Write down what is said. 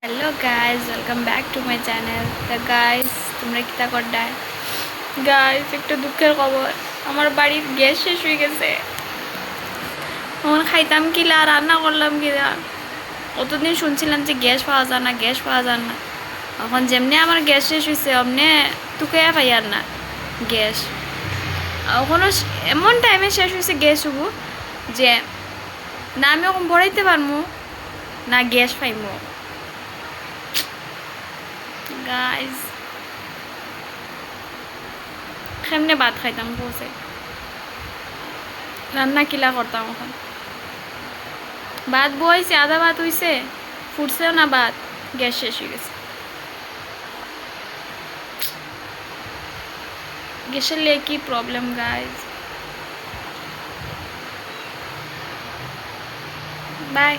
Hello guys, welcome back to my channel. তা guys, তোমরা কিতা করডায়? গাইজ, একটু দুঃখের খবর, আমার বাড়ির গ্যাস শেষ হয়ে গেছে। এখন খাইতাম কিলা, রান্না করলাম কিলা। অতদিন শুনছিলাম যে গ্যাস পাওয়া যায় না, গ্যাস পাওয়া যায় না। এখন যেমনি আমার গ্যাস শেষ হয়েছে অমনে তুকে পাইয়ার না গ্যাস। এখনও এমন টাইমে শেষ হয়েছে গ্যাস হবো যে না আমি এখন বড়াইতে পারবো না গ্যাস পাইমো। গাইজ, কেমনে ভাত খাইতাম পৌঁছে, রান্না কিলা করতাম এখন। ভাত বইছে, আধা ভাত হইছে, ফুটছেও না ভাত, গ্যাস শেষ হয়ে গেছে। গ্যাসের লেগে কি প্রবলেম গাইজ। বাই।